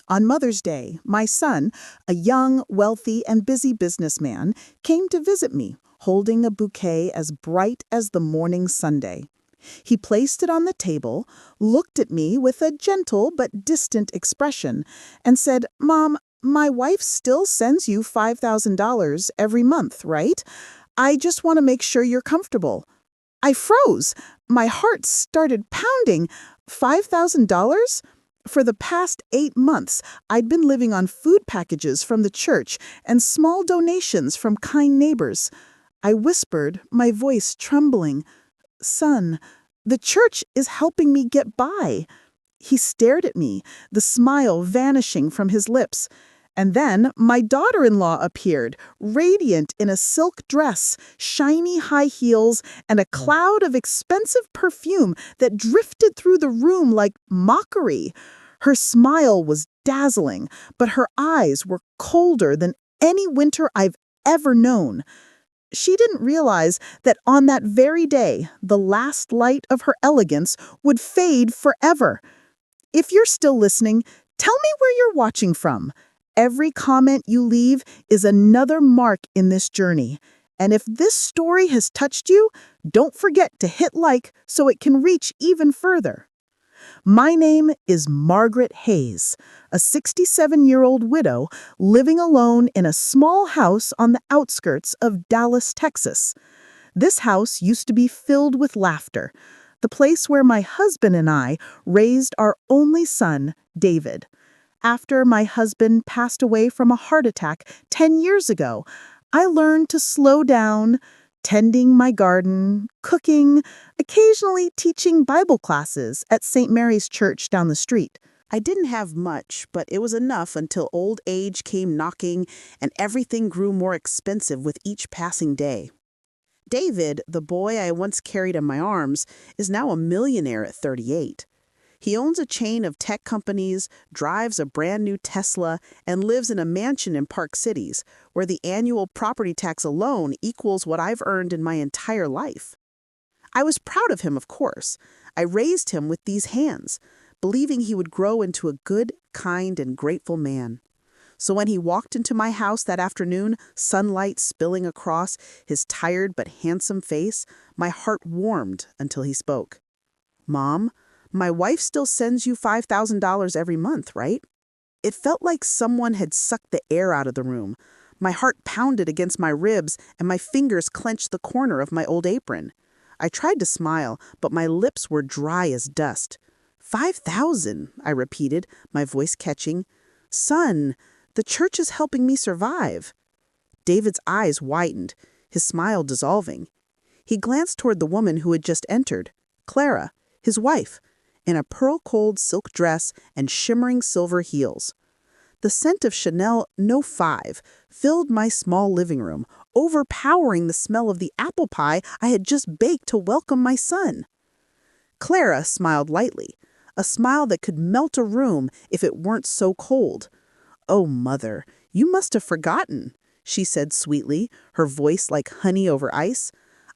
On Mother's Day, my son, a young, wealthy, and busy businessman, came to visit me, holding a bouquet as bright as the morning Sunday. He placed it on the table, looked at me with a gentle but distant expression, and said, "Mom, my wife still sends you $5,000 every month, right? I just want to make sure you're comfortable." I froze. My heart started pounding. $5,000? For the past 8 months, I'd been living on food packages from the church and small donations from kind neighbors. I whispered, my voice trembling, "Son, the church is helping me get by." He stared at me, the smile vanishing from his lips. And then my daughter-in-law appeared, radiant in a silk dress, shiny high heels, and a cloud of expensive perfume that drifted through the room like mockery. Her smile was dazzling, but her eyes were colder than any winter I've ever known. She didn't realize that on that very day, the last light of her elegance would fade forever. If you're still listening, tell me where you're watching from. Every comment you leave is another mark in this journey. And if this story has touched you, don't forget to hit like so it can reach even further. My name is Margaret Hayes, a 67-year-old widow living alone in a small house on the outskirts of Dallas, Texas. This house used to be filled with laughter, the place where my husband and I raised our only son, David. After my husband passed away from a heart attack 10 years ago, I learned to slow down, tending my garden, cooking, occasionally teaching Bible classes at St. Mary's Church down the street. I didn't have much, but it was enough until old age came knocking and everything grew more expensive with each passing day. David, the boy I once carried in my arms, is now a millionaire at 38. He owns a chain of tech companies, drives a brand new Tesla, and lives in a mansion in Park Cities, where the annual property tax alone equals what I've earned in my entire life. I was proud of him, of course. I raised him with these hands, believing he would grow into a good, kind, and grateful man. So when he walked into my house that afternoon, sunlight spilling across his tired but handsome face, my heart warmed until he spoke. "Mom, my wife still sends you $5,000 every month, right?" It felt like someone had sucked the air out of the room. My heart pounded against my ribs and my fingers clenched the corner of my old apron. I tried to smile, but my lips were dry as dust. "5,000, I repeated, my voice catching. "Son, the church is helping me survive." David's eyes widened, his smile dissolving. He glanced toward the woman who had just entered, Clara, his wife, in a pearl-cold silk dress and shimmering silver heels. The scent of Chanel No. 5 filled my small living room, overpowering the smell of the apple pie I had just baked to welcome my son. Clara smiled lightly, a smile that could melt a room if it weren't so cold. "Oh, Mother, you must have forgotten," she said sweetly, her voice like honey over ice.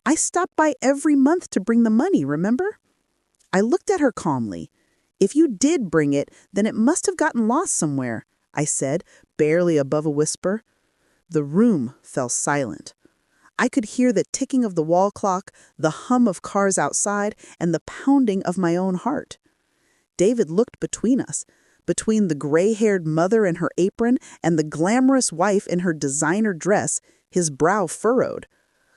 "I stop by every month to bring the money, remember?" I looked at her calmly. "If you did bring it, then it must have gotten lost somewhere," I said, barely above a whisper. The room fell silent. I could hear the ticking of the wall clock, the hum of cars outside, and the pounding of my own heart. David looked between us, between the gray-haired mother in her apron and the glamorous wife in her designer dress, his brow furrowed.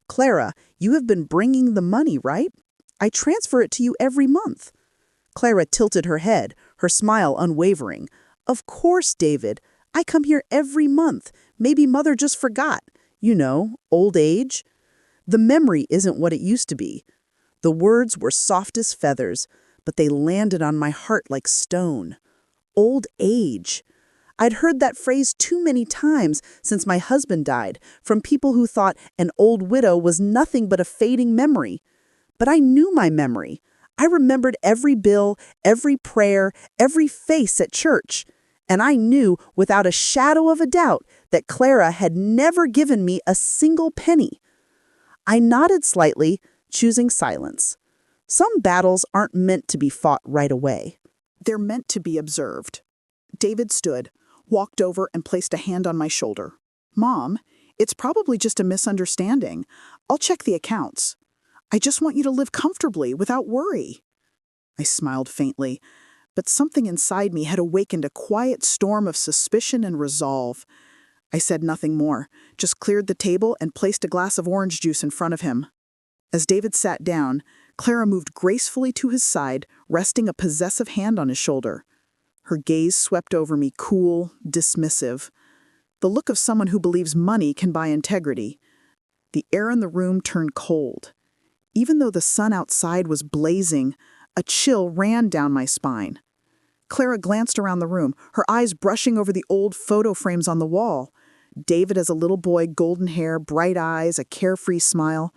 "Clara, you have been bringing the money, right? I transfer it to you every month." Clara tilted her head, her smile unwavering. "Of course, David. I come here every month. Maybe Mother just forgot. You know, old age. The memory isn't what it used to be." The words were soft as feathers, but they landed on my heart like stone. Old age. I'd heard that phrase too many times since my husband died, from people who thought an old widow was nothing but a fading memory. But I knew my memory. I remembered every bill, every prayer, every face at church. And I knew without a shadow of a doubt that Clara had never given me a single penny. I nodded slightly, choosing silence. Some battles aren't meant to be fought right away. They're meant to be observed. David stood, walked over, and placed a hand on my shoulder. Mom, it's probably just a misunderstanding. I'll check the accounts. I just want you to live comfortably, without worry. I smiled faintly, but something inside me had awakened a quiet storm of suspicion and resolve. I said nothing more, just cleared the table and placed a glass of orange juice in front of him. As David sat down, Clara moved gracefully to his side, resting a possessive hand on his shoulder. Her gaze swept over me, cool, dismissive. The look of someone who believes money can buy integrity. The air in the room turned cold. Even though the sun outside was blazing, a chill ran down my spine. Clara glanced around the room, her eyes brushing over the old photo frames on the wall. David as a little boy, golden hair, bright eyes, a carefree smile.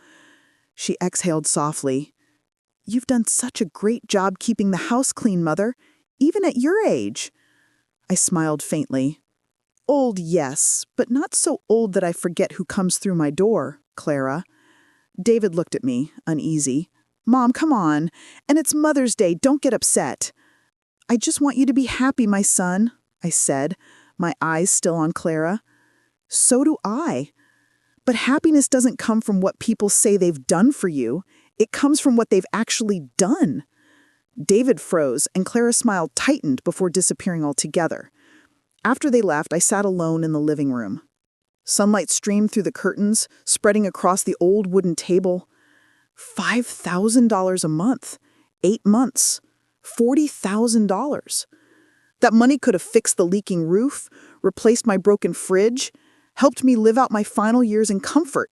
She exhaled softly. "You've done such a great job keeping the house clean, Mother, even at your age." I smiled faintly. "Old, yes, but not so old that I forget who comes through my door, Clara." David looked at me, uneasy. "Mom, come on. And it's Mother's Day, don't get upset." "I just want you to be happy, my son," I said, my eyes still on Clara. "So do I. But happiness doesn't come from what people say they've done for you. It comes from what they've actually done." David froze, and Clara's smile tightened before disappearing altogether. After they left, I sat alone in the living room. Sunlight streamed through the curtains, spreading across the old wooden table. $5,000 a month. 8 months. $40,000. That money could have fixed the leaking roof, replaced my broken fridge, helped me live out my final years in comfort.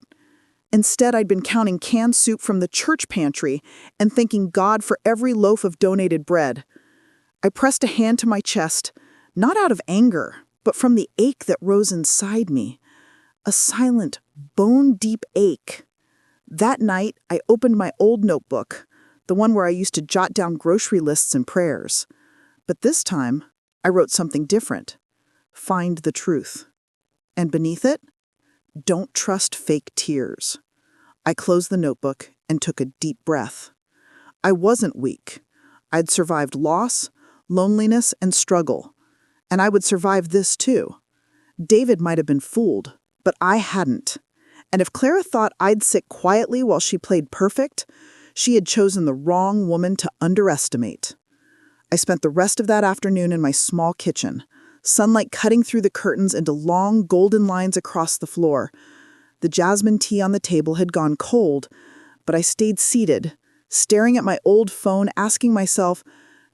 Instead, I'd been counting canned soup from the church pantry and thanking God for every loaf of donated bread. I pressed a hand to my chest, not out of anger, but from the ache that rose inside me. A silent, bone-deep ache. That night, I opened my old notebook, the one where I used to jot down grocery lists and prayers. But this time, I wrote something different. Find the truth. And beneath it, don't trust fake tears. I closed the notebook and took a deep breath. I wasn't weak. I'd survived loss, loneliness, and struggle. And I would survive this too. David might have been fooled, but I hadn't. And if Clara thought I'd sit quietly while she played perfect, she had chosen the wrong woman to underestimate. I spent the rest of that afternoon in my small kitchen, sunlight cutting through the curtains into long golden lines across the floor. The jasmine tea on the table had gone cold, but I stayed seated, staring at my old phone, asking myself,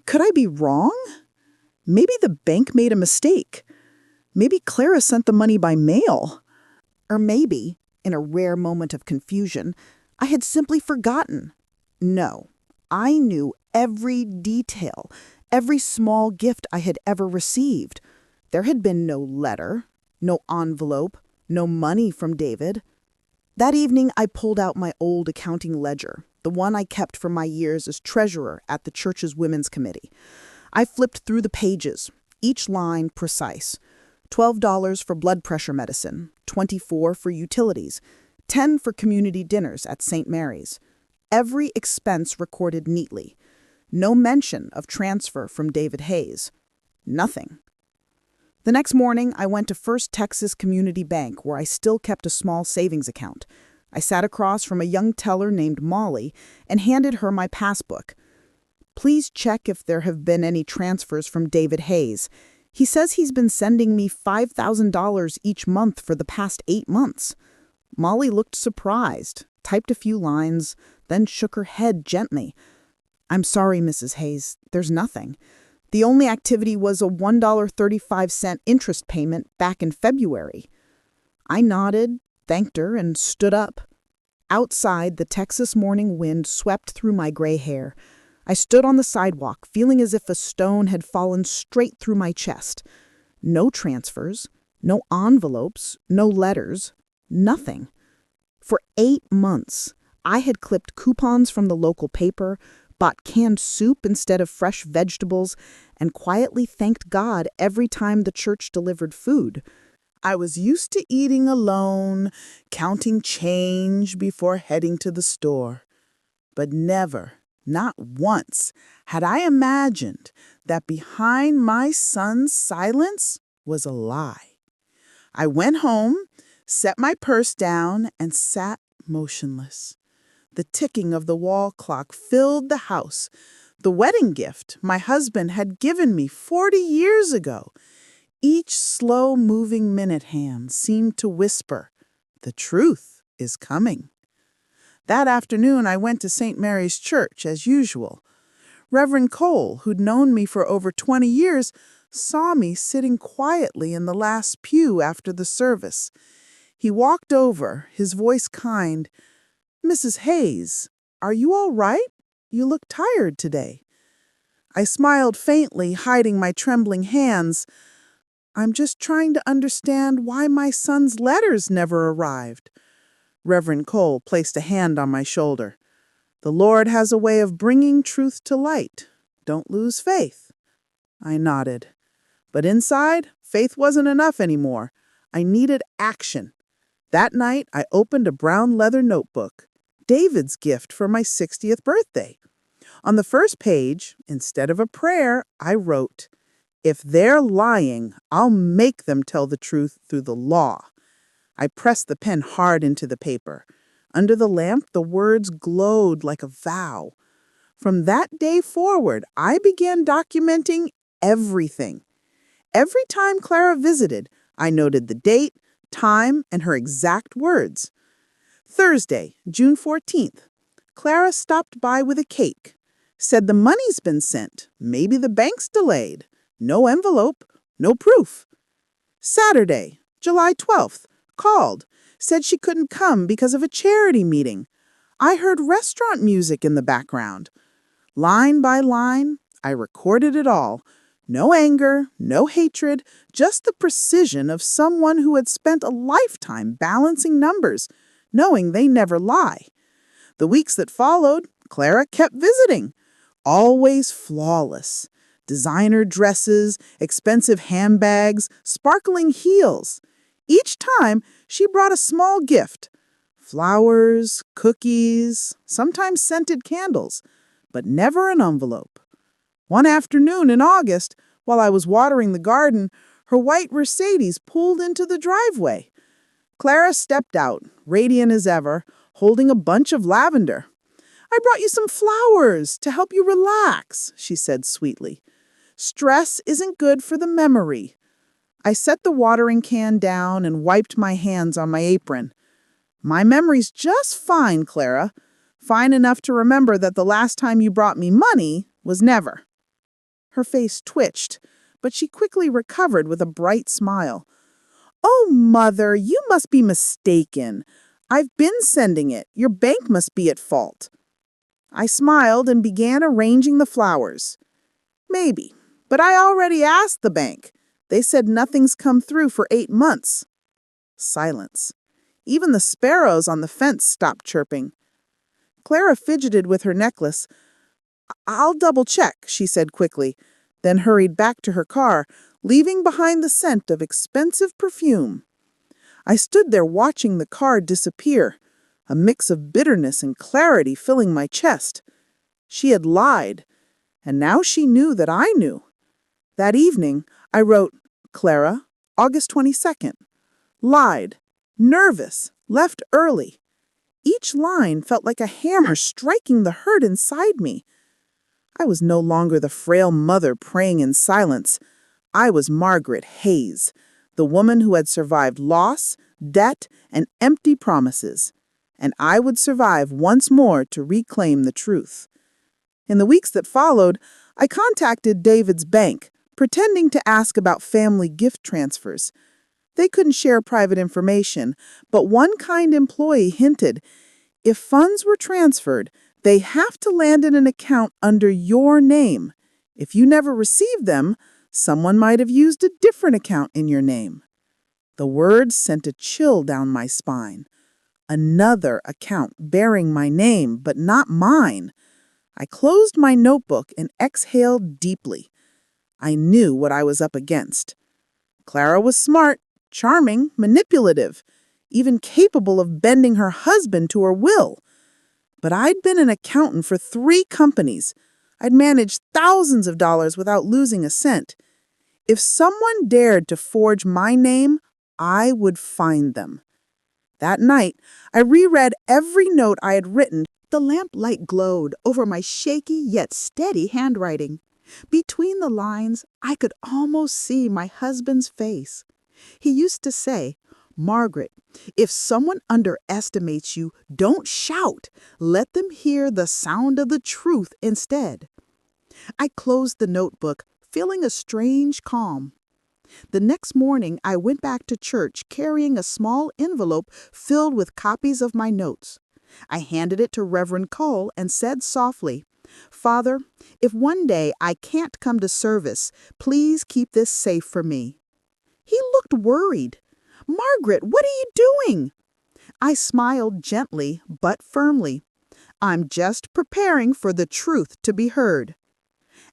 could I be wrong? Maybe the bank made a mistake. Maybe Clara sent the money by mail. Or maybe, in a rare moment of confusion, I had simply forgotten. No, I knew every detail, every small gift I had ever received. There had been no letter, no envelope, no money from David. That evening, I pulled out my old accounting ledger, the one I kept from my years as treasurer at the church's women's committee. I flipped through the pages, each line precise. $12 for blood pressure medicine, $24 for utilities, $10 for community dinners at St. Mary's. Every expense recorded neatly. No mention of transfer from David Hayes. Nothing. The next morning, I went to First Texas Community Bank, where I still kept a small savings account. I sat across from a young teller named Molly and handed her my passbook. Please check if there have been any transfers from David Hayes. He says he's been sending me $5,000 each month for the past 8 months. Molly looked surprised, typed a few lines, then shook her head gently. I'm sorry, Mrs. Hayes, there's nothing. The only activity was a $1.35 interest payment back in February. I nodded, thanked her, and stood up. Outside, the Texas morning wind swept through my gray hair. I stood on the sidewalk, feeling as if a stone had fallen straight through my chest. No transfers, no envelopes, no letters, nothing. For 8 months, I had clipped coupons from the local paper, bought canned soup instead of fresh vegetables, and quietly thanked God every time the church delivered food. I was used to eating alone, counting change before heading to the store, but never Not once had I imagined that behind my son's silence was a lie. I went home, set my purse down, and sat motionless. The ticking of the wall clock filled the house. The wedding gift my husband had given me 40 years ago. Each slow-moving minute hand seemed to whisper, "The truth is coming." That afternoon, I went to St. Mary's Church, as usual. Reverend Cole, who'd known me for over 20 years, saw me sitting quietly in the last pew after the service. He walked over, his voice kind. "Mrs. Hayes, are you all right? You look tired today." I smiled faintly, hiding my trembling hands. "I'm just trying to understand why my son's letters never arrived." Reverend Cole placed a hand on my shoulder. "The Lord has a way of bringing truth to light. Don't lose faith." I nodded. But inside, faith wasn't enough anymore. I needed action. That night, I opened a brown leather notebook, David's gift for my 60th birthday. On the first page, instead of a prayer, I wrote, "If they're lying, I'll make them tell the truth through the law." I pressed the pen hard into the paper. Under the lamp, the words glowed like a vow. From that day forward, I began documenting everything. Every time Clara visited, I noted the date, time, and her exact words. Thursday, June 14th. Clara stopped by with a cake. Said the money's been sent. Maybe the bank's delayed. No envelope. No proof. Saturday, July 12th. Called. Said she couldn't come because of a charity meeting. I heard restaurant music in the background. Line by line, I recorded it all. No anger, no hatred, just the precision of someone who had spent a lifetime balancing numbers, knowing they never lie. The weeks that followed, Clara kept visiting. Always flawless. Designer dresses, expensive handbags, sparkling heels. Each time, she brought a small gift. Flowers, cookies, sometimes scented candles, but never an envelope. One afternoon in August, while I was watering the garden, her white Mercedes pulled into the driveway. Clara stepped out, radiant as ever, holding a bunch of lavender. "I brought you some flowers to help you relax," she said sweetly. "Stress isn't good for the memory." I set the watering can down and wiped my hands on my apron. "My memory's just fine, Clara. Fine enough to remember that the last time you brought me money was never." Her face twitched, but she quickly recovered with a bright smile. "Oh, Mother, you must be mistaken. I've been sending it. Your bank must be at fault." I smiled and began arranging the flowers. "Maybe, but I already asked the bank. They said nothing's come through for 8 months." Silence. Even the sparrows on the fence stopped chirping. Clara fidgeted with her necklace. "I'll double check," she said quickly, then hurried back to her car, leaving behind the scent of expensive perfume. I stood there watching the car disappear, a mix of bitterness and clarity filling my chest. She had lied, and now she knew that I knew. That evening, I wrote, "Clara, August 22nd. Lied, nervous, left early." Each line felt like a hammer striking the hurt inside me. I was no longer the frail mother praying in silence. I was Margaret Hayes, the woman who had survived loss, debt, and empty promises. And I would survive once more to reclaim the truth. In the weeks that followed, I contacted David's bank, pretending to ask about family gift transfers. They couldn't share private information, but one kind employee hinted, if funds were transferred, they have to land in an account under your name. If you never received them, someone might have used a different account in your name. The words sent a chill down my spine. Another account bearing my name, but not mine. I closed my notebook and exhaled deeply. I knew what I was up against. Clara was smart, charming, manipulative, even capable of bending her husband to her will. But I'd been an accountant for 3 companies. I'd managed thousands of dollars without losing a cent. If someone dared to forge my name, I would find them. That night, I reread every note I had written. The lamplight glowed over my shaky yet steady handwriting. Between the lines, I could almost see my husband's face. He used to say, "Margaret, if someone underestimates you, don't shout. Let them hear the sound of the truth instead." I closed the notebook, feeling a strange calm. The next morning, I went back to church carrying a small envelope filled with copies of my notes. I handed it to Reverend Cole and said softly, "Father, if one day I can't come to service, please keep this safe for me." He looked worried. "Margaret, what are you doing?" I smiled gently but firmly. "I'm just preparing for the truth to be heard."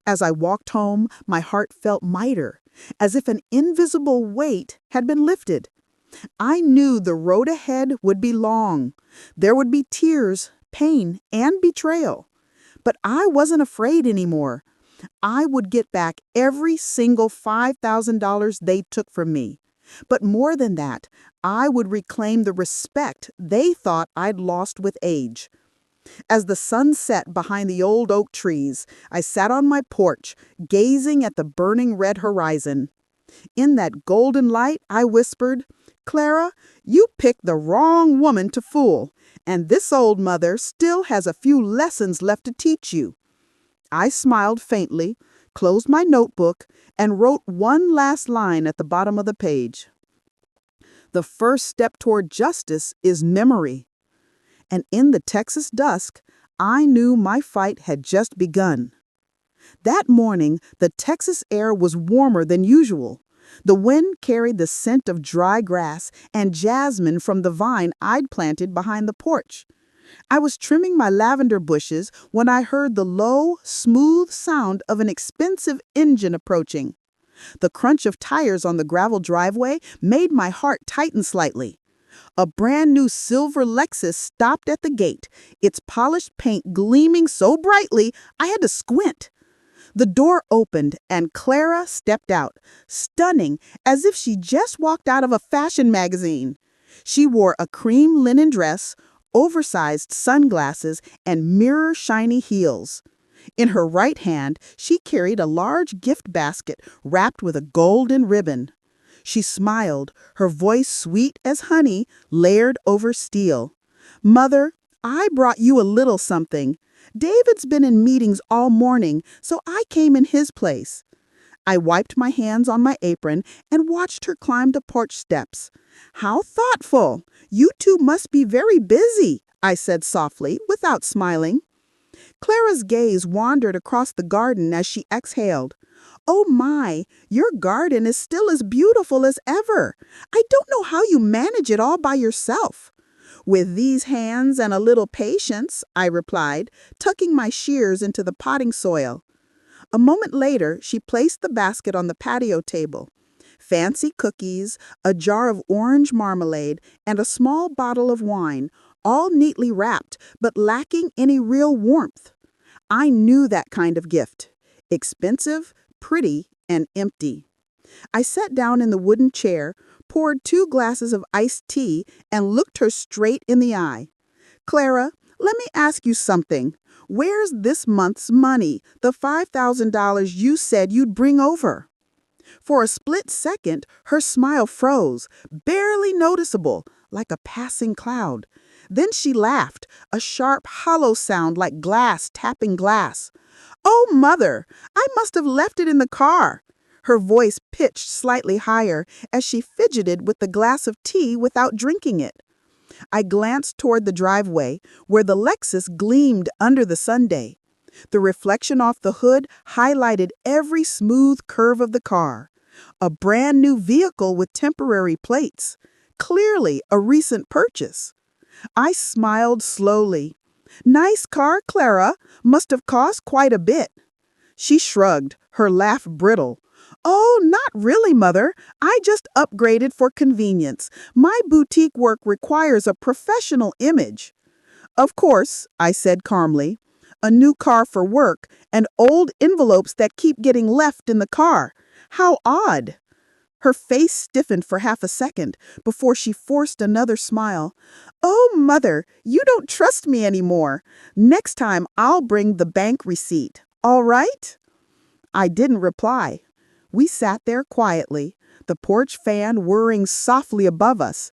As I walked home, my heart felt lighter, as if an invisible weight had been lifted. I knew the road ahead would be long. There would be tears, pain, and betrayal. But I wasn't afraid anymore. I would get back every single $5,000 they took from me. But more than that, I would reclaim the respect they thought I'd lost with age. As the sun set behind the old oak trees, I sat on my porch, gazing at the burning red horizon. In that golden light, I whispered, "Clara, you picked the wrong woman to fool, and this old mother still has a few lessons left to teach you." I smiled faintly, closed my notebook, and wrote one last line at the bottom of the page. "The first step toward justice is memory." And in the Texas dusk, I knew my fight had just begun. That morning, the Texas air was warmer than usual. The wind carried the scent of dry grass and jasmine from the vine I'd planted behind the porch. I was trimming my lavender bushes when I heard the low, smooth sound of an expensive engine approaching. The crunch of tires on the gravel driveway made my heart tighten slightly. A brand new silver Lexus stopped at the gate, its polished paint gleaming so brightly I had to squint. The door opened and Clara stepped out, stunning as if she just walked out of a fashion magazine. She wore a cream linen dress, oversized sunglasses, and mirror-shiny heels. In her right hand, she carried a large gift basket wrapped with a golden ribbon. She smiled, her voice sweet as honey layered over steel. "Mother, I brought you a little something. David's been in meetings all morning, so I came in his place." I wiped my hands on my apron and watched her climb the porch steps. "How thoughtful! You two must be very busy," I said softly, without smiling. Clara's gaze wandered across the garden as she exhaled. "Oh my, your garden is still as beautiful as ever. I don't know how you manage it all by yourself." "With these hands and a little patience," I replied, tucking my shears into the potting soil. A moment later, she placed the basket on the patio table. Fancy cookies, a jar of orange marmalade, and a small bottle of wine, all neatly wrapped, but lacking any real warmth. I knew that kind of gift. Expensive, pretty, and empty. I sat down in the wooden chair, poured 2 glasses of iced tea, and looked her straight in the eye. "Clara, let me ask you something. Where's this month's money, the $5,000 you said you'd bring over?" For a split second, her smile froze, barely noticeable, like a passing cloud. Then she laughed, a sharp, hollow sound like glass tapping glass. "Oh, Mother, I must have left it in the car." Her voice pitched slightly higher as she fidgeted with the glass of tea without drinking it. I glanced toward the driveway, where the Lexus gleamed under the sunday. The reflection off the hood highlighted every smooth curve of the car. A brand new vehicle with temporary plates. Clearly a recent purchase. I smiled slowly. "Nice car, Clara. Must have cost quite a bit." She shrugged, her laugh brittle. "Oh, not really, Mother. I just upgraded for convenience. My boutique work requires a professional image." Of course, I said calmly. A new car for work and old envelopes that keep getting left in the car. How odd. Her face stiffened for half a second before she forced another smile. Oh, Mother, you don't trust me anymore. Next time I'll bring the bank receipt. All right? I didn't reply. We sat there quietly, the porch fan whirring softly above us.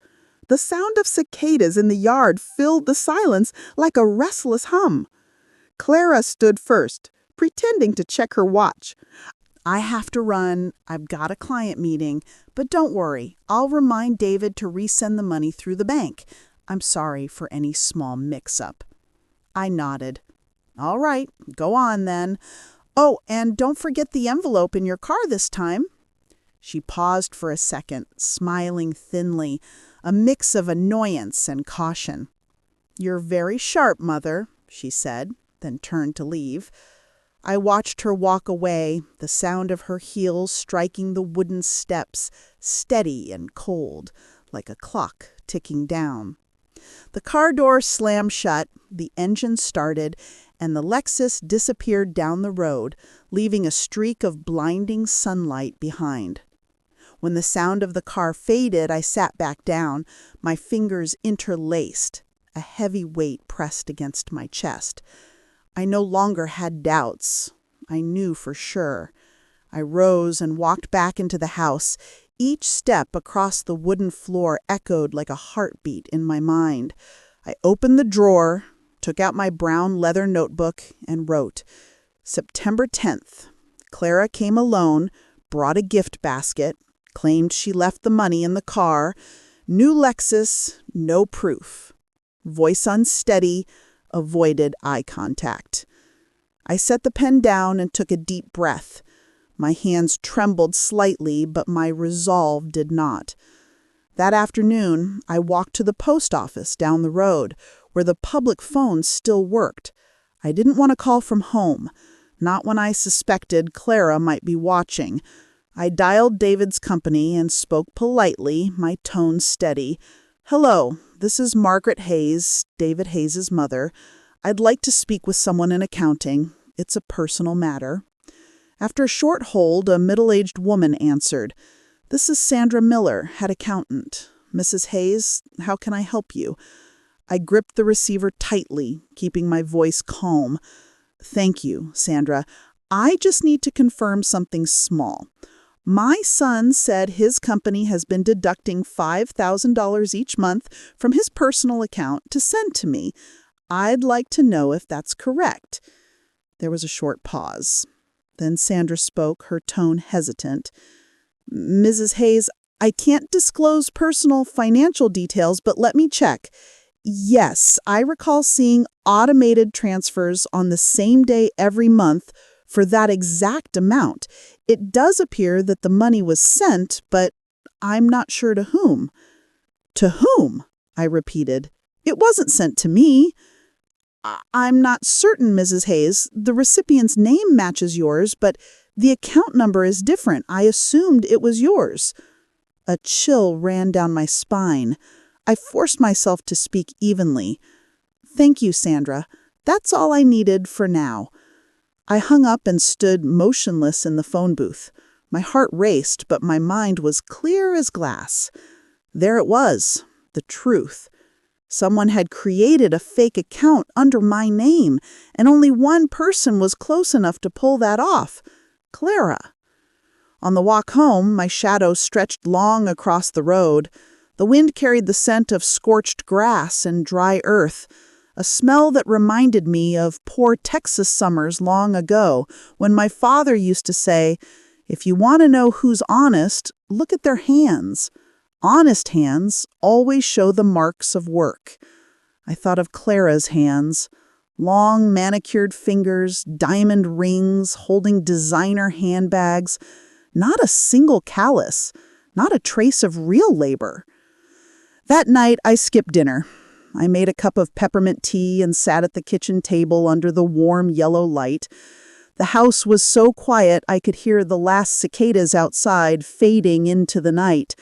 The sound of cicadas in the yard filled the silence like a restless hum. Clara stood first, pretending to check her watch. I have to run. I've got a client meeting. But don't worry. I'll remind David to resend the money through the bank. I'm sorry for any small mix-up. I nodded. All right, go on then. Oh, and don't forget the envelope in your car this time. She paused for a second, smiling thinly, a mix of annoyance and caution. You're very sharp, Mother, she said, then turned to leave. I watched her walk away, the sound of her heels striking the wooden steps, steady and cold, like a clock ticking down. The car door slammed shut, the engine started, and the Lexus disappeared down the road, leaving a streak of blinding sunlight behind. When the sound of the car faded, I sat back down, my fingers interlaced, a heavy weight pressed against my chest. I no longer had doubts. I knew for sure. I rose and walked back into the house. Each step across the wooden floor echoed like a heartbeat in my mind. I opened the drawer, took out my brown leather notebook, and wrote, September 10th. Clara came alone, brought a gift basket, claimed she left the money in the car. New Lexus, no proof. Voice unsteady, avoided eye contact. I set the pen down and took a deep breath. My hands trembled slightly, but my resolve did not. That afternoon, I walked to the post office down the road, where the public phone still worked. I didn't want to call from home, not when I suspected Clara might be watching. I dialed David's company and spoke politely, my tone steady. Hello, this is Margaret Hayes, David Hayes' mother. I'd like to speak with someone in accounting. It's a personal matter. After a short hold, a middle-aged woman answered. This is Sandra Miller, head accountant. Mrs. Hayes, how can I help you? I gripped the receiver tightly, keeping my voice calm. Thank you, Sandra. I just need to confirm something small. My son said his company has been deducting $5,000 each month from his personal account to send to me. I'd like to know if that's correct. There was a short pause. Then Sandra spoke, her tone hesitant. Mrs. Hayes, I can't disclose personal financial details, but let me check. Yes, I recall seeing automated transfers on the same day every month for that exact amount. It does appear that the money was sent, but I'm not sure to whom. To whom? I repeated. It wasn't sent to me. I'm not certain, Mrs. Hayes. The recipient's name matches yours, but the account number is different. I assumed it was yours. A chill ran down my spine. I forced myself to speak evenly. Thank you, Sandra. That's all I needed for now. I hung up and stood motionless in the phone booth. My heart raced, but my mind was clear as glass. There it was, the truth. Someone had created a fake account under my name, and only one person was close enough to pull that off, Clara. On the walk home, my shadow stretched long across the road. The wind carried the scent of scorched grass and dry earth, a smell that reminded me of poor Texas summers long ago, when my father used to say, if you want to know who's honest, look at their hands. Honest hands always show the marks of work. I thought of Clara's hands, long manicured fingers, diamond rings, holding designer handbags, not a single callus, not a trace of real labor. That night, I skipped dinner. I made a cup of peppermint tea and sat at the kitchen table under the warm yellow light. The house was so quiet I could hear the last cicadas outside fading into the night.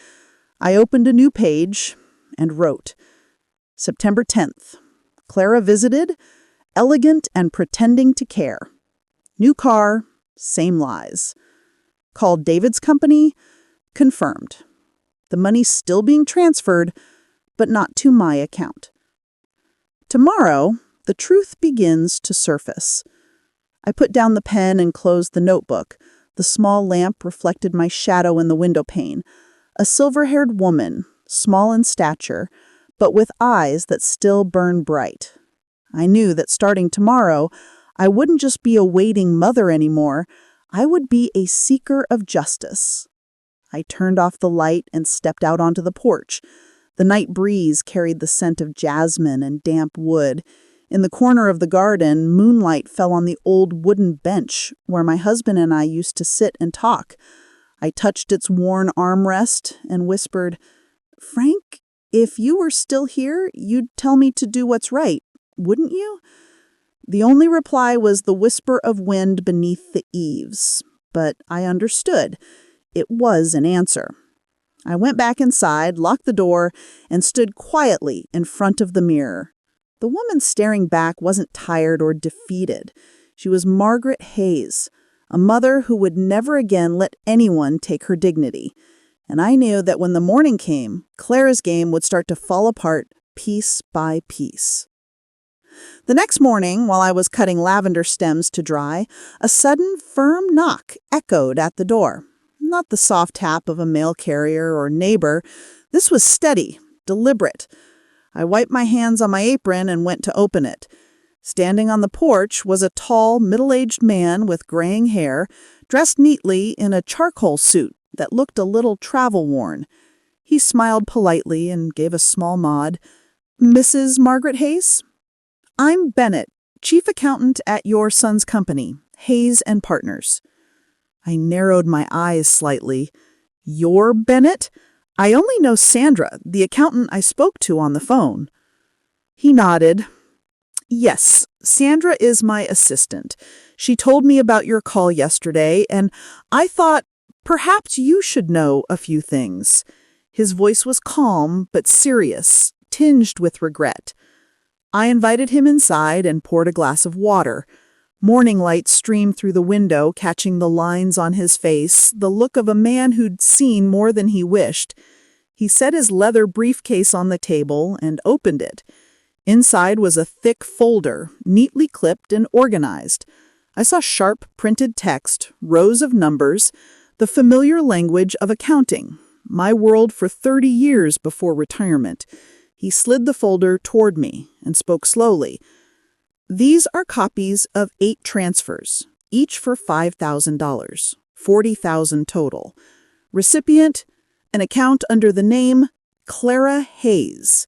I opened a new page and wrote, September 10th. Clara visited, elegant and pretending to care. New car, same lies. Called David's company, confirmed. The money's still being transferred, but not to my account. Tomorrow, the truth begins to surface. I put down the pen and closed the notebook. The small lamp reflected my shadow in the window pane. A silver-haired woman, small in stature, but with eyes that still burn bright. I knew that starting tomorrow, I wouldn't just be a waiting mother anymore. I would be a seeker of justice. I turned off the light and stepped out onto the porch. The night breeze carried the scent of jasmine and damp wood. In the corner of the garden, moonlight fell on the old wooden bench where my husband and I used to sit and talk. I touched its worn armrest and whispered, "Frank, if you were still here, you'd tell me to do what's right, wouldn't you?" The only reply was the whisper of wind beneath the eaves, but I understood. It was an answer. I went back inside, locked the door, and stood quietly in front of the mirror. The woman staring back wasn't tired or defeated. She was Margaret Hayes, a mother who would never again let anyone take her dignity. And I knew that when the morning came, Clara's game would start to fall apart piece by piece. The next morning, while I was cutting lavender stems to dry, a sudden, firm knock echoed at the door. Not the soft tap of a mail carrier or neighbor. This was steady, deliberate. I wiped my hands on my apron and went to open it. Standing on the porch was a tall, middle-aged man with graying hair, dressed neatly in a charcoal suit that looked a little travel-worn. He smiled politely and gave a small nod. "Mrs. Margaret Hayes?" "I'm Bennett, chief accountant at your son's company, Hayes and Partners." I narrowed my eyes slightly. "You're Bennett? I only know Sandra, the accountant I spoke to on the phone." He nodded. "Yes, Sandra is my assistant. She told me about your call yesterday, and I thought perhaps you should know a few things." His voice was calm but serious, tinged with regret. I invited him inside and poured a glass of water. Morning light streamed through the window, catching the lines on his face, the look of a man who'd seen more than he wished. He set his leather briefcase on the table and opened it. Inside was a thick folder, neatly clipped and organized. I saw sharp printed text, rows of numbers, the familiar language of accounting, my world for 30 years before retirement. He slid the folder toward me and spoke slowly. "These are copies of 8 transfers, each for $5,000, $40,000 total. Recipient, an account under the name Clara Hayes."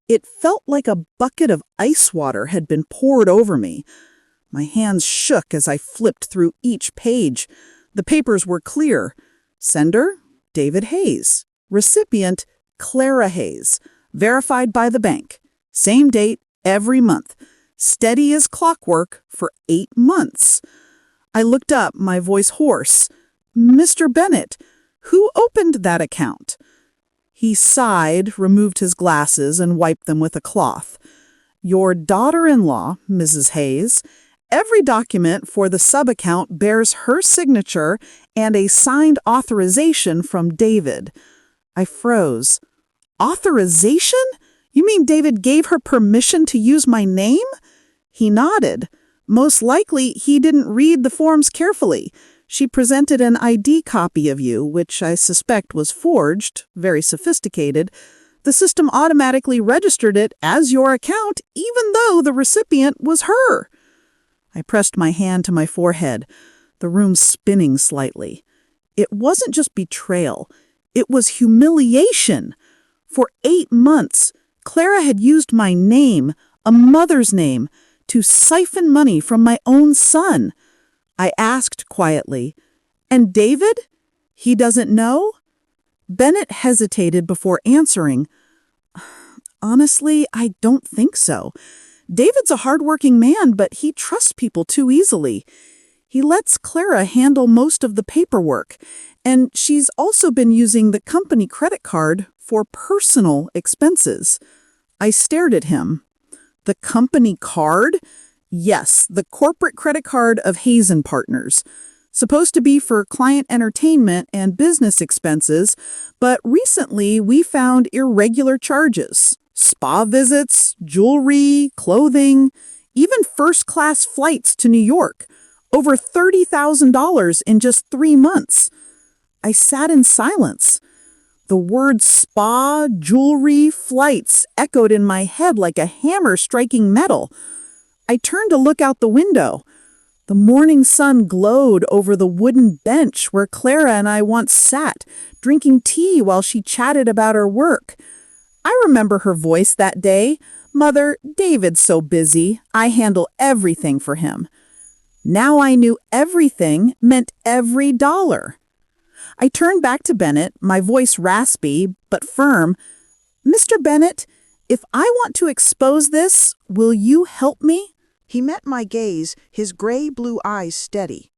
It felt like a bucket of ice water had been poured over me. My hands shook as I flipped through each page. The papers were clear. Sender, David Hayes. Recipient, Clara Hayes. Verified by the bank. Same date, every month. Steady as clockwork for 8 months. I looked up, my voice hoarse. "Mr. Bennett, who opened that account?" He sighed, removed his glasses, and wiped them with a cloth. "Your daughter-in-law, Mrs. Hayes. Every document for the sub-account bears her signature and a signed authorization from David." I froze. "Authorization? You mean David gave her permission to use my name?" He nodded. "Most likely he didn't read the forms carefully. She presented an ID copy of you, which I suspect was forged, very sophisticated. The system automatically registered it as your account, even though the recipient was her." I pressed my hand to my forehead, the room spinning slightly. It wasn't just betrayal. It was humiliation. For 8 months, Clara had used my name, a mother's name, to siphon money from my own son. I asked quietly, "And David? He doesn't know?" Bennett hesitated before answering. "Honestly, I don't think so. David's a hardworking man, but he trusts people too easily. He lets Clara handle most of the paperwork, and she's also been using the company credit card for personal expenses." I stared at him. The company card? Yes, the corporate credit card of Hayes and Partners. Supposed to be for client entertainment and business expenses, but recently we found irregular charges. Spa visits, jewelry, clothing, even first-class flights to New York. Over $30,000 in just 3 months. I sat in silence. The words spa, jewelry, flights echoed in my head like a hammer striking metal. I turned to look out the window. The morning sun glowed over the wooden bench where Clara and I once sat, drinking tea while she chatted about her work. I remember her voice that day. "Mother, David's so busy. I handle everything for him." Now I knew everything meant every dollar. I turned back to Bennett, my voice raspy but firm. "Mr. Bennett, if I want to expose this, will you help me?" He met my gaze, his gray-blue eyes steady.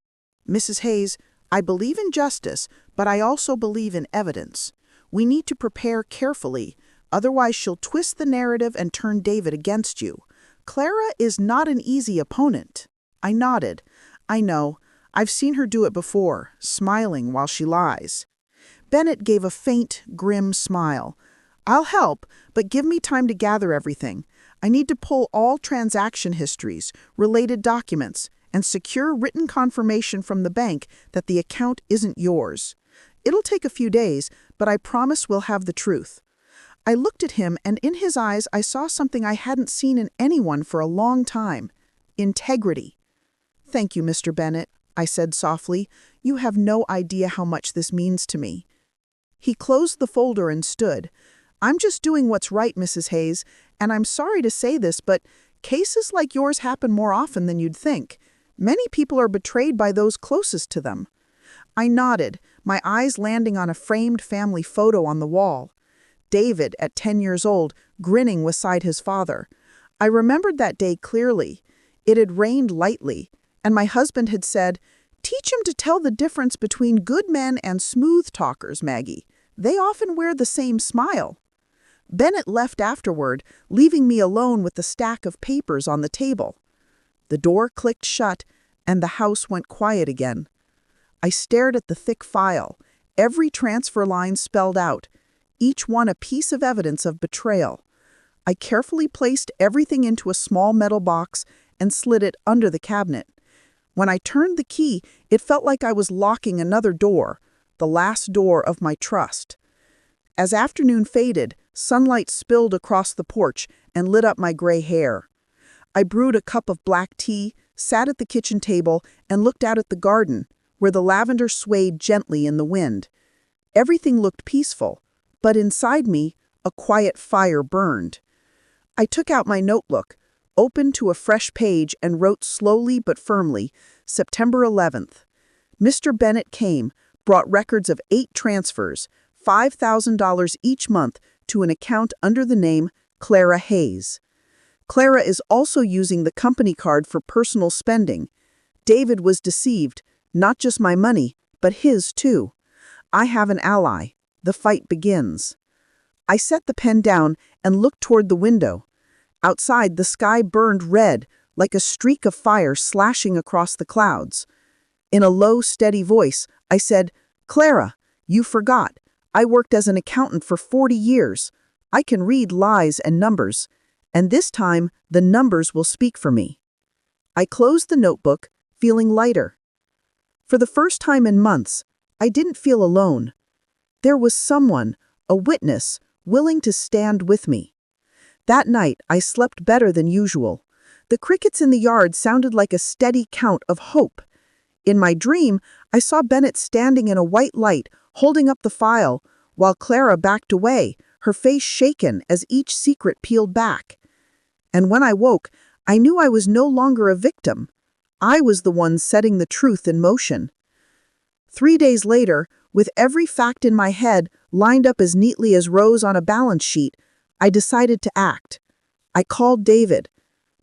"Mrs. Hayes, I believe in justice, but I also believe in evidence. We need to prepare carefully, otherwise she'll twist the narrative and turn David against you. Clara is not an easy opponent." I nodded. "I know. I've seen her do it before, smiling while she lies." Bennett gave a faint, grim smile. "I'll help, but give me time to gather everything. I need to pull all transaction histories, related documents, and secure written confirmation from the bank that the account isn't yours. It'll take a few days, but I promise we'll have the truth." I looked at him, and in his eyes I saw something I hadn't seen in anyone for a long time. Integrity. "Thank you, Mr. Bennett," I said softly. "You have no idea how much this means to me." He closed the folder and stood. "I'm just doing what's right, Mrs. Hayes, and I'm sorry to say this, but cases like yours happen more often than you'd think. Many people are betrayed by those closest to them." I nodded, my eyes landing on a framed family photo on the wall. David, at 10 years old, grinning beside his father. I remembered that day clearly. It had rained lightly, and my husband had said, "Teach him to tell the difference between good men and smooth talkers, Maggie. They often wear the same smile." Bennett left afterward, leaving me alone with the stack of papers on the table. The door clicked shut, and the house went quiet again. I stared at the thick file, every transfer line spelled out, each one a piece of evidence of betrayal. I carefully placed everything into a small metal box and slid it under the cabinet. When I turned the key, it felt like I was locking another door, the last door of my trust. As afternoon faded, sunlight spilled across the porch and lit up my gray hair. I brewed a cup of black tea, sat at the kitchen table, and looked out at the garden, where the lavender swayed gently in the wind. Everything looked peaceful, but inside me, a quiet fire burned. I took out my notebook, opened to a fresh page, and wrote slowly but firmly, September 11th. Mr. Bennett came, brought records of 8 transfers, $5,000 each month, to an account under the name Clara Hayes. Clara is also using the company card for personal spending. David was deceived, not just my money, but his too. I have an ally. The fight begins. I set the pen down and looked toward the window. Outside, the sky burned red, like a streak of fire slashing across the clouds. In a low, steady voice, I said, "Clara, you forgot. I worked as an accountant for 40 years. I can read lies and numbers, and this time the numbers will speak for me." I closed the notebook, feeling lighter. For the first time in months, I didn't feel alone. There was someone, a witness, willing to stand with me. That night, I slept better than usual. The crickets in the yard sounded like a steady count of hope. In my dream, I saw Bennett standing in a white light, holding up the file, while Clara backed away, her face shaken as each secret peeled back. And when I woke, I knew I was no longer a victim. I was the one setting the truth in motion. 3 days later, with every fact in my head lined up as neatly as rows on a balance sheet, I decided to act. I called David.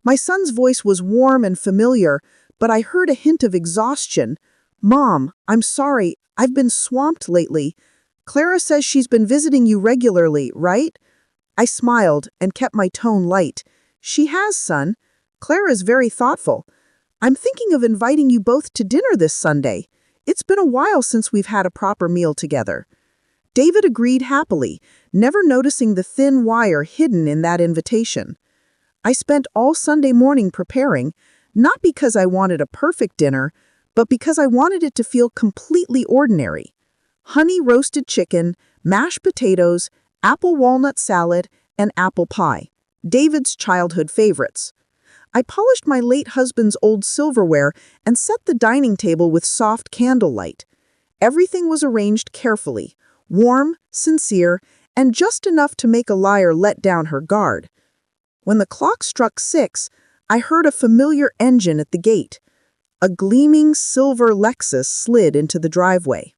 My son's voice was warm and familiar, but I heard a hint of exhaustion. "Mom, I'm sorry, I've been swamped lately. Clara says she's been visiting you regularly, right?" I smiled and kept my tone light. She has, son. Clara's very thoughtful. I'm thinking of inviting you both to dinner this Sunday. It's been a while since we've had a proper meal together. David agreed happily, never noticing the thin wire hidden in that invitation. I spent all Sunday morning preparing, not because I wanted a perfect dinner, but because I wanted it to feel completely ordinary. Honey roasted chicken, mashed potatoes, apple walnut salad, and apple pie, David's childhood favorites. I polished my late husband's old silverware and set the dining table with soft candlelight. Everything was arranged carefully, warm, sincere, and just enough to make a liar let down her guard. When the clock struck 6, I heard a familiar engine at the gate. A gleaming silver Lexus slid into the driveway.